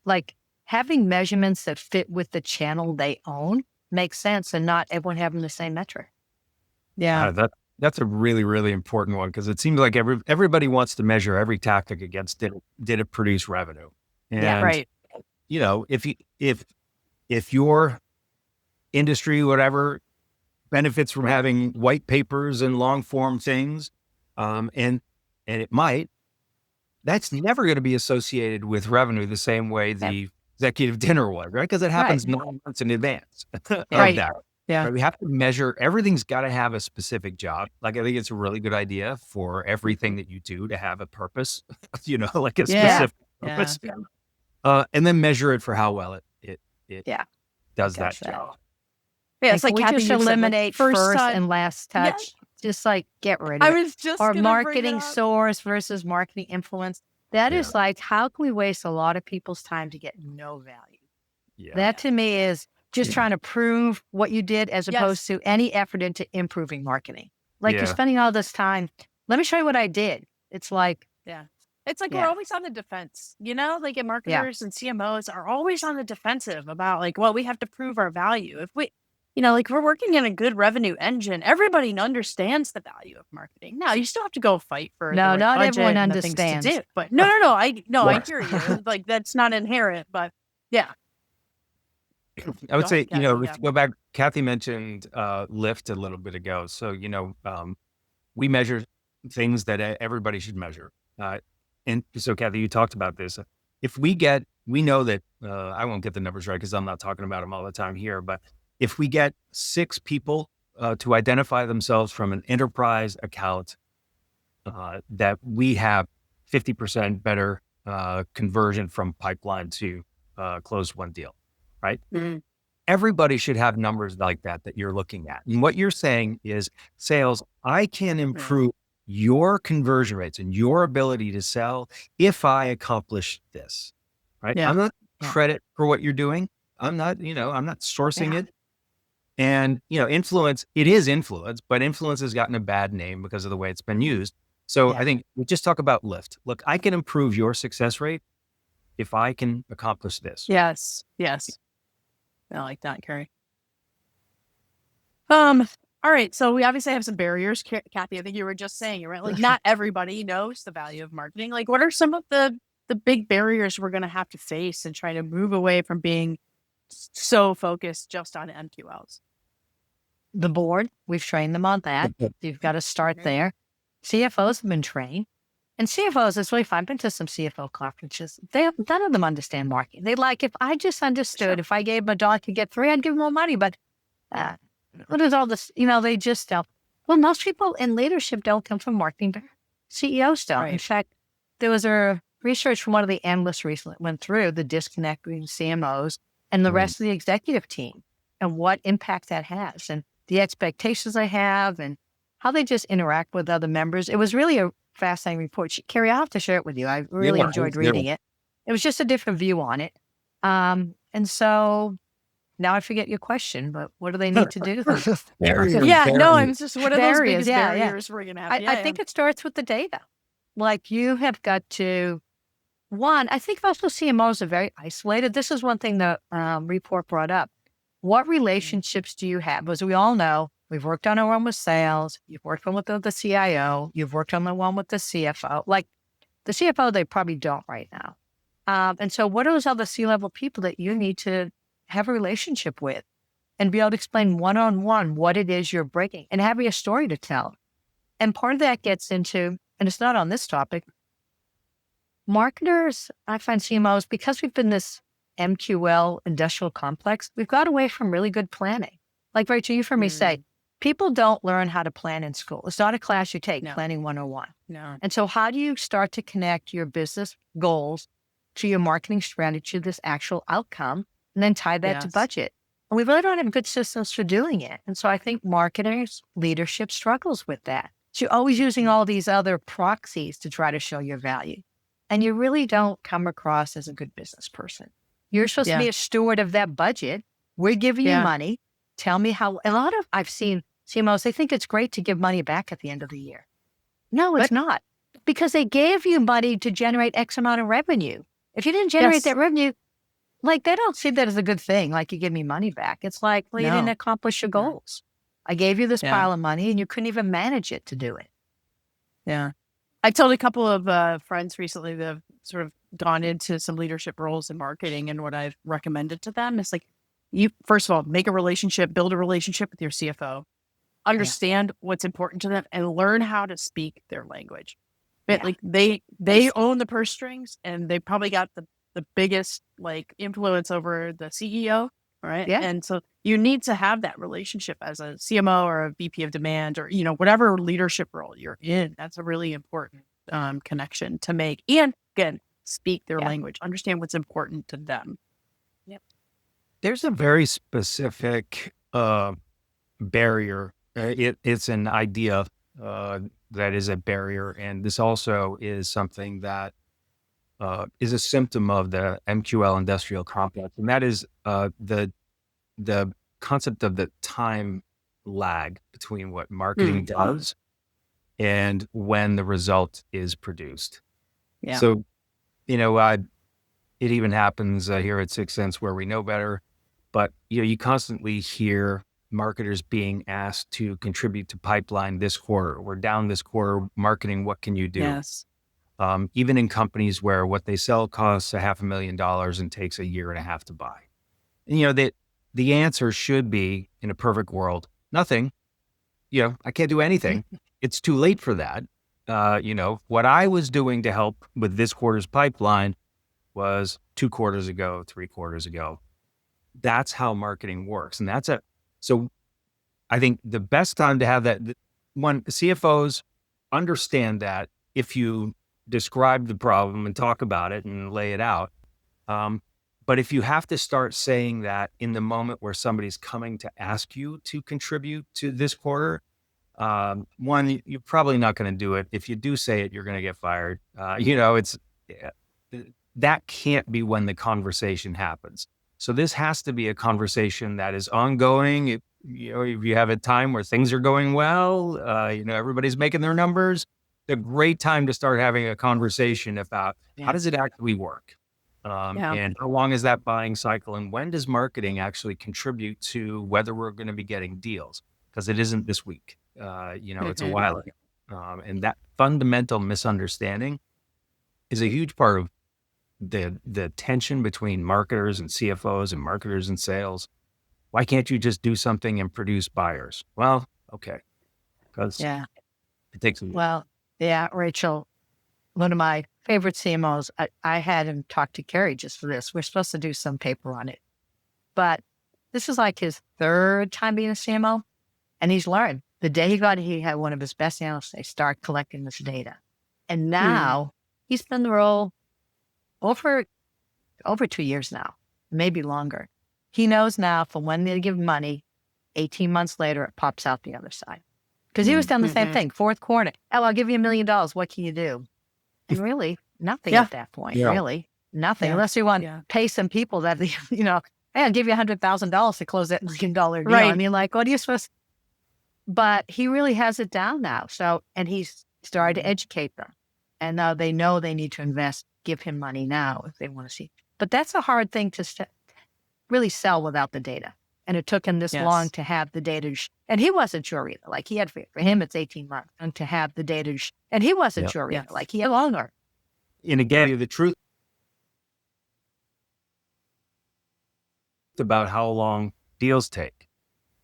having measurements that fit with the channel they own makes sense, and not everyone having the same metric. Yeah. That's a really, really important one, because it seems like everybody wants to measure every tactic against did it produce revenue? And, if your industry, whatever, benefits from having white papers and long form things, and it might, that's never going to be associated with revenue the same way the executive dinner was, right? Because it happens 9 months in advance of that. Yeah. Right? We have to measure, everything's got to have a specific job. I think it's a really good idea for everything that you do to have a purpose, like a specific purpose. And then measure it for how well it does that job. Yeah, it's we Kathy, just eliminate first and last touch. Just get rid of it. I was just or marketing source versus marketing influence. That is how can we waste a lot of people's time to get no value? Yeah. That to me is just trying to prove what you did, as opposed to any effort into improving marketing. You're spending all this time. Let me show you what I did. It's it's we're always on the defense, and marketers and CMOs are always on the defensive about we have to prove our value. If we, we're working in a good revenue engine, everybody understands the value of marketing. Now you still have to go fight for not everyone understands understands. to do, but I hear you. That's not inherent, but I would say, if you go back, Kathy mentioned lift a little bit ago. So, we measure things that everybody should measure. And so, Kathy, you talked about this. If we know that, I won't get the numbers right because I'm not talking about them all the time here, but if we get 6 people to identify themselves from an enterprise account that we have 50% better conversion from pipeline to closed won deal, right? Mm-hmm. Everybody should have numbers like that you're looking at. And what you're saying is, sales, I can improve your conversion rates and your ability to sell if I accomplish this, right? Yeah. I'm not credit for what you're doing. I'm not sourcing it. And, influence, it is influence, but influence has gotten a bad name because of the way it's been used. So I think we just talk about lift. Look, I can improve your success rate if I can accomplish this. Yes. I like that, Kerry. All right. So we obviously have some barriers, Kathy. I think you were just saying it, right? Like not everybody knows the value of marketing. Like what are some of the big barriers we're going to have to face and try to move away from being so focused just on MQLs? The board, we've trained them on that. You've got to start there. CFOs have been trained. And CFOs, it's really fun. I've been to some CFO conferences. None of them understand marketing. They like, if I just understood, if I gave them $1 to get 3, I'd give them more money. But what is all this? They just don't. Well, most people in leadership don't come from marketing. CEOs don't. Right. In fact, there was a research from one of the analysts recently went through the disconnect between CMOs and the rest of the executive team and what impact that has and the expectations they have and how they just interact with other members. It was really a fascinating report. Kerry, I'll have to share it with you. I really enjoyed reading it. It was just a different view on it. And so now I forget your question, but what do they need to do? It's just what are those biggest barriers we're going to have? I think it starts with the data. Like you have got to, I think most CMOs are very isolated. This is one thing the report brought up. What relationships do you have? As we all know, we've worked on our one with sales. You've worked on with the CIO. You've worked on the one with the CFO. Like the CFO, they probably don't right now. And so what are those other C-level people that you need to have a relationship with and be able to explain one-on-one what it is you're breaking and having a story to tell? And part of that gets into, and it's not on this topic, marketers, I find CMOs, because we've been this MQL industrial complex, we've got away from really good planning. Like Rachel, you've heard me say, people don't learn how to plan in school. It's not a class you take, Planning 101. No. And so how do you start to connect your business goals to your marketing strategy, this actual outcome, and then tie that to budget? And we really don't have good systems for doing it. And so I think marketers, leadership struggles with that. So you're always using all these other proxies to try to show your value. And you really don't come across as a good business person. You're supposed to be a steward of that budget. We're giving you money. Tell me how. I've seen CMOs, they think it's great to give money back at the end of the year. No, it's not. Because they gave you money to generate X amount of revenue. If you didn't generate that revenue, like they don't see that as a good thing. Like you give me money back. It's like, well, you didn't accomplish your goals. I gave you this pile of money and you couldn't even manage it to do it. Yeah. I told a couple of friends recently that have sort of gone into some leadership roles in marketing, and what I've recommended to them is like, you first of all, build a relationship with your CFO, understand what's important to them, and learn how to speak their language. But like they own the purse strings, and they probably got the biggest like influence over the CEO, right? Yeah. And so you need to have that relationship as a CMO or a VP of demand or whatever leadership role you're in. That's a really important connection to make. And again, speak their language, understand what's important to them. Yep. There's a very specific barrier. It's an idea that is a barrier. And this also is something that is a symptom of the MQL industrial complex. And that is the concept of the time lag between what marketing does and when the result is produced. Yeah. So, it even happens here at Sixth Sense where we know better, but you constantly hear marketers being asked to contribute to pipeline this quarter. We're down this quarter. Marketing, what can you do? Yes. Even in companies where what they sell costs $500,000 and takes 1.5 years to buy. And, the answer should be, in a perfect world, nothing. I can't do anything. It's too late for that. What I was doing to help with this quarter's pipeline was 2 quarters ago, 3 quarters ago. That's how marketing works. And so I think the best time to have that, when CFOs understand that if you describe the problem and talk about it and lay it out. But if you have to start saying that in the moment where somebody's coming to ask you to contribute to this quarter, one, you're probably not going to do it. If you do say it, you're going to get fired. That can't be when the conversation happens. So this has to be a conversation that is ongoing. If you have a time where things are going well, everybody's making their numbers, a great time to start having a conversation about how does it actually work? And how long is that buying cycle? And when does marketing actually contribute to whether we're going to be getting deals? Because it isn't this week. It's a while ago. And that fundamental misunderstanding is a huge part of the tension between marketers and CFOs and marketers and sales. Why can't you just do something and produce buyers? Well, okay. Because it takes a Well, yeah, Rachel, one of my favorite CMOs, I had him talk to Kerry just for this. We're supposed to do some paper on it. But this is like his third time being a CMO, and he's learned. The day he had one of his best analysts, they start collecting this data. And now he's been the role over 2 years now, maybe longer. He knows now for when they give money, 18 months later, it pops out the other side. Because he was done the same thing, fourth quarter. Oh, I'll give you $1 million. What can you do? And really, nothing at that point, really. Nothing, unless you want to pay some people that, hey, I'll give you $100,000 to close that $1 million deal. Right. I mean, like, what are you supposed to? But he really has it down now. So, and he's started to educate them. And now they know they need to invest, give him money now if they want to see. But that's a hard thing to really sell without the data. And it took him this long to have the data. And he wasn't sure either. Like he had, for him, it's 18 months and to have the data. And he wasn't sure either. Like he had longer. And again, the truth about how long deals take.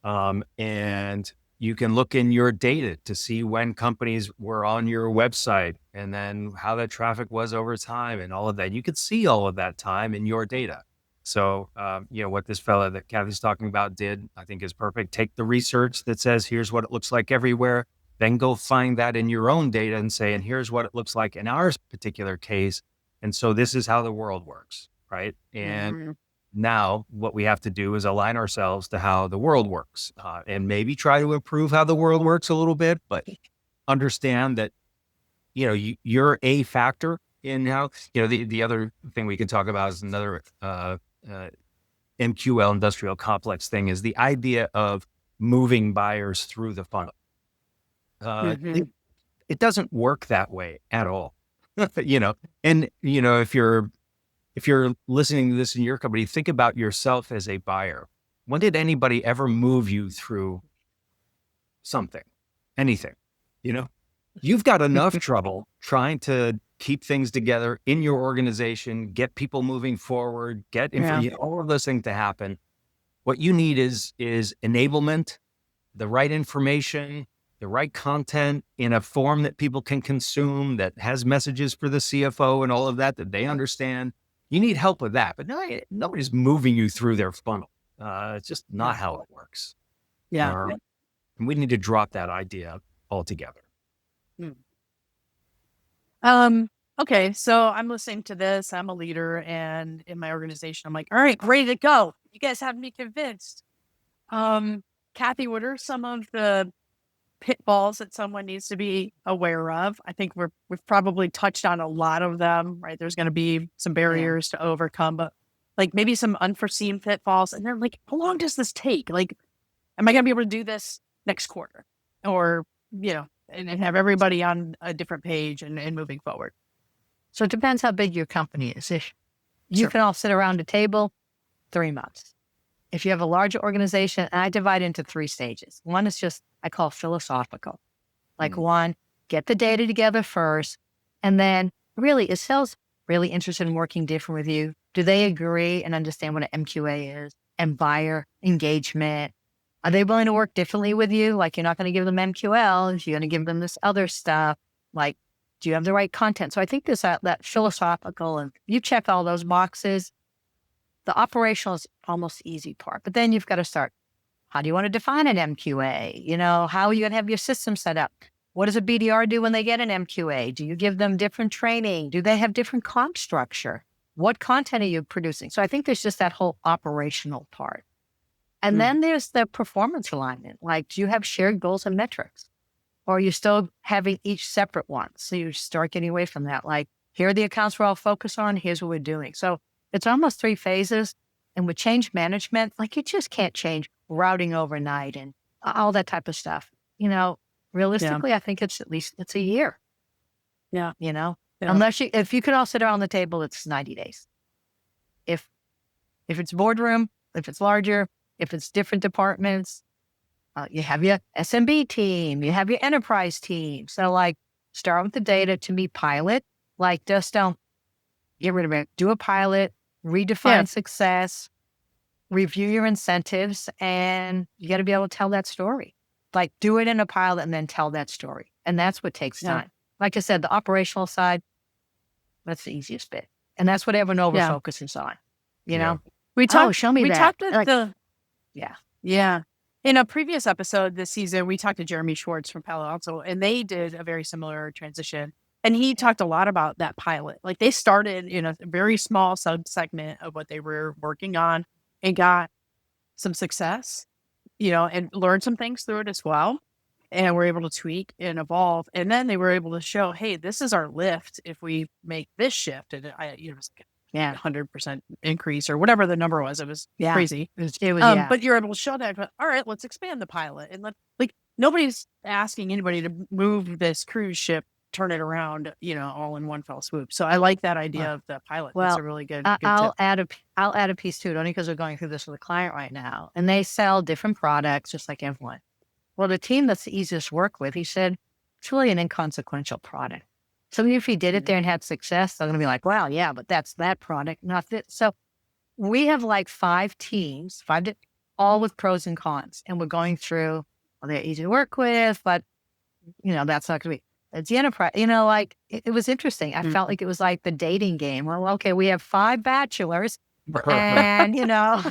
And you can look in your data to see when companies were on your website and then how that traffic was over time and all of that. You could see all of that time in your data. So, what this fella that Kathy's talking about did, I think is perfect. Take the research that says, here's what it looks like everywhere, then go find that in your own data and say, and here's what it looks like in our particular case. And so this is how the world works, right? And now what we have to do is align ourselves to how the world works and maybe try to improve how the world works a little bit, but understand that, you're a factor in how, the other thing we can talk about is another MQL industrial complex thing is the idea of moving buyers through the funnel. It doesn't work that way at all, and, if you're listening to this in your company, think about yourself as a buyer. When did anybody ever move you through something, anything? You've got enough trouble trying to keep things together in your organization, get people moving forward, get all of those things to happen. What you need is enablement, the right information, the right content in a form that people can consume, that has messages for the CFO and all of that they understand. You need help with that, but nobody's moving you through their funnel. It's just not how it works. And we need to drop that idea altogether. Okay, so I'm listening to this. I'm a leader, and in my organization, I'm like, all right, ready to go. You guys have me convinced. Kathy, what are some of the pitfalls that someone needs to be aware of? I think we've probably touched on a lot of them, right? There's going to be some barriers to overcome, but like maybe some unforeseen pitfalls. And then like, how long does this take? Like, am I going to be able to do this next quarter? Or, and have everybody on a different page and moving forward? So it depends how big your company is. If you can all sit around a table, 3 months. If you have a larger organization, and I divide into 3 stages. One is just, I call philosophical. Like one, get the data together first. And then really, is sales really interested in working different with you? Do they agree and understand what an MQA is and buyer engagement? Are they willing to work differently with you? Like you're not going to give them MQL, you're going to give them this other stuff. Like, do you have the right content? So I think there's that philosophical, and you check all those boxes. The operational is almost the easy part, but then you've got to start How do you want to define an MQA? You know, how are you going to have your system set up? What does a BDR do when they get an MQA? Do you give them different training? Do they have different comp structure? What content are you producing? So I think there's just that whole operational part. And then there's the performance alignment. Like, do you have shared goals and metrics? Or are you still having each separate one? So you start getting away from that. Like, here are the accounts we're all focused on. Here's what we're doing. So it's almost 3 phases. And with change management, like, you just can't change routing overnight and all that type of stuff. You know, realistically, I think it's a year. Yeah. You know, if you could all sit around the table, it's 90 days. If it's boardroom, if it's larger, if it's different departments, you have your SMB team, you have your enterprise team. So like, start with the data to me, pilot, like, just don't get rid of it. Do a pilot, redefine success, review your incentives, and you got to be able to tell that story. Like, do it in a pilot and then tell that story. And that's what takes time. Like I said, the operational side, that's the easiest bit. And that's what everyone over focuses on, you know? We talked, show me we that. talked with Like, Yeah. In a previous episode this season, we talked to Jeremy Schwartz from Palo Alto, and they did a very similar transition. And he talked a lot about that pilot. Like, they started in a very small subsegment of what they were working on and got some success, you know, and learned some things through it as well. And were able to tweak and evolve. And then they were able to show, hey, this is our lift if we make this shift. And it was like 100% increase or whatever the number was. It was crazy. It was but you're able to show that. But, all right, let's expand the pilot. And nobody's asking anybody to move this cruise ship, turn it around, you know, all in one fell swoop. So I like that idea of the pilot. Well, that's a really good I'll tip. add a piece to it, only because we're going through this with a client right now, and they sell different products just like everyone. Well, the team that's the easiest to work with, he said, it's really an inconsequential product. So if he did it there and had success, they're going to be like, wow, yeah, but that's that product, not this. So we have like 5 teams, all with pros and cons. And we're going through, well, they're easy to work with, but, you know, that's not going to be, it's the enterprise, you know, like, it was interesting. I felt like it was like the dating game. Well, okay, we have 5 bachelors and, you know,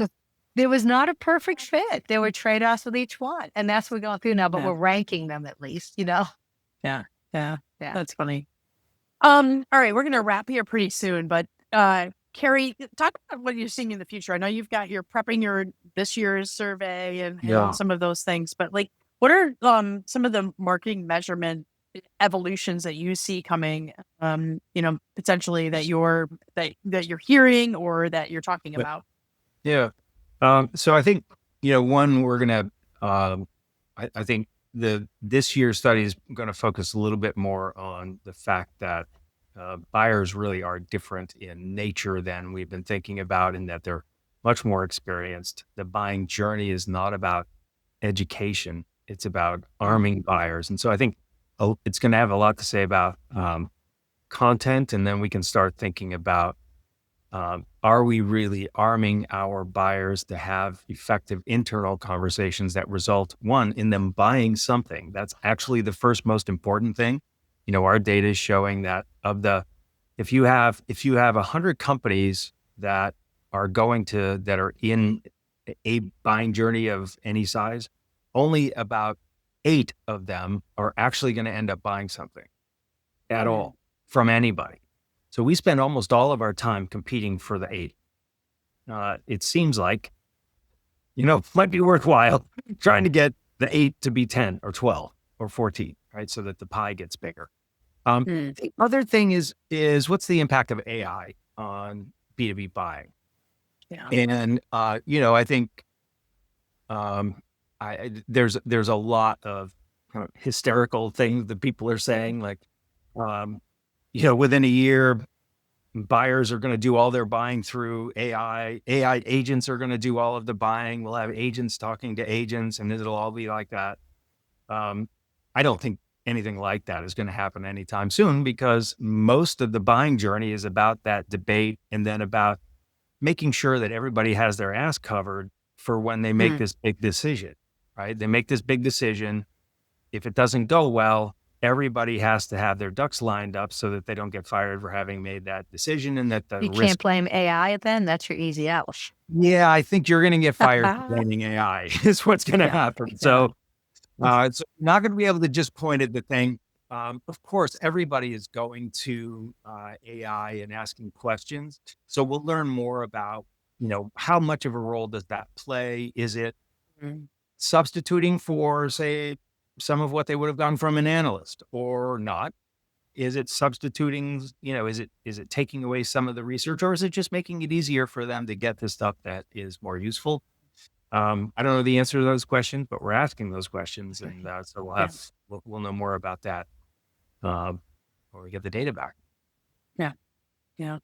there was not a perfect fit. There were trade-offs with each one. And that's what we're going through now, but we're ranking them at least, you know? Yeah. That's funny. All right, we're going to wrap here pretty soon, but Kerry, talk about what you're seeing in the future. I know you're prepping this year's survey and some of those things, but like, what are some of the marketing measurement evolutions that you see coming, you know, potentially that you're hearing or that you're talking about? Yeah. So I think, you know, one, we're going to, I think this year's study is going to focus a little bit more on the fact that buyers really are different in nature than we've been thinking about, in that they're much more experienced. The buying journey is not about education. It's about arming buyers. And so I think it's going to have a lot to say about content. And then we can start thinking about, are we really arming our buyers to have effective internal conversations that result, one, in them buying something? That's actually the first most important thing. You know, our data is showing that if you have 100 companies that are in a buying journey of any size, only about 8 of them are actually going to end up buying something at all from anybody. So we spend almost all of our time competing for the 8. It seems like, you know, might be worthwhile trying to get the 8 to be 10 or 12 or 14, right? So that the pie gets bigger. The other thing is what's the impact of AI on B2B buying? Yeah. And, you know, I think there's a lot of kind of hysterical things that people are saying, like, you know, within a year, buyers are going to do all their buying through AI. AI agents are going to do all of the buying. We'll have agents talking to agents, and it'll all be like that. I don't think anything like that is going to happen anytime soon, because most of the buying journey is about that debate, and then about making sure that everybody has their ass covered for when they make this big decision, right? They make this big decision. If it doesn't go well, everybody has to have their ducks lined up so that they don't get fired for having made that decision, and that the You risk. can't blame AI then. That's your easy out. Yeah, I think you're going to get fired for blaming AI is what's going to happen. Yeah. So it's not going to be able to just point at the thing. Of course, everybody is going to AI and asking questions. So we'll learn more about, how much of a role does that play? Is it substituting for, say, some of what they would have gotten from an analyst or not? Is it substituting, is it taking away some of the research, or is it just making it easier for them to get the stuff that is more useful? I don't know the answer to those questions, but we're asking those questions. And so we'll know more about that when we get the data back. Yeah. Yeah.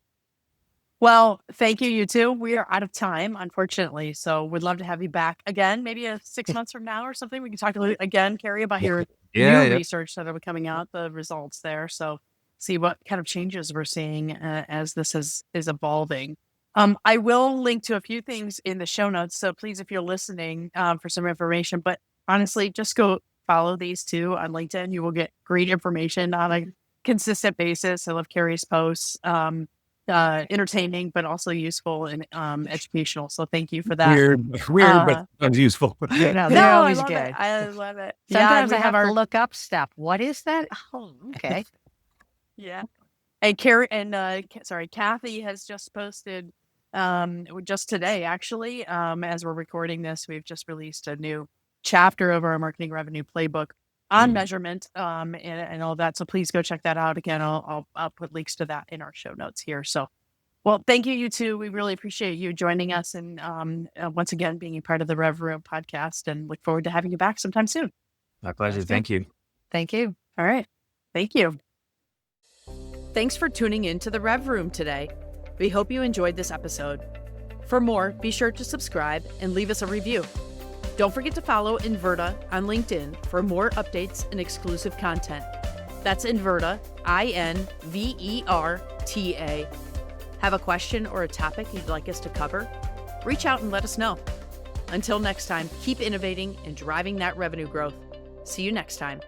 Well, thank you, you two. We are out of time, unfortunately. So we'd love to have you back again, maybe 6 months from now or something. We can talk again, Kerry, about your new research that will be coming out, the results there. So see what kind of changes we're seeing as this is evolving. I will link to a few things in the show notes. So please, if you're listening for some information, but honestly, just go follow these two on LinkedIn. You will get great information on a consistent basis. I love Kerry's posts. Entertaining, but also useful and educational. So thank you for that. Weird, but sometimes useful. No, they're always I love good. it. I love it. Sometimes I have to look up stuff. What is that? Oh, okay. Yeah. And Kathy has just posted just today, actually, as we're recording this, we've just released a new chapter of our marketing revenue playbook on measurement and all that. So please go check that out. Again, I'll put links to that in our show notes here. So, well, thank you, you two. We really appreciate you joining us and once again being a part of the RevRoom podcast, and look forward to having you back sometime soon. My pleasure. Thank you. Thank you. All right. Thank you. Thanks for tuning in to the RevRoom today. We hope you enjoyed this episode. For more, be sure to subscribe and leave us a review. Don't forget to follow Inverta on LinkedIn for more updates and exclusive content. That's Inverta, INVERTA. Have a question or a topic you'd like us to cover? Reach out and let us know. Until next time, keep innovating and driving that revenue growth. See you next time.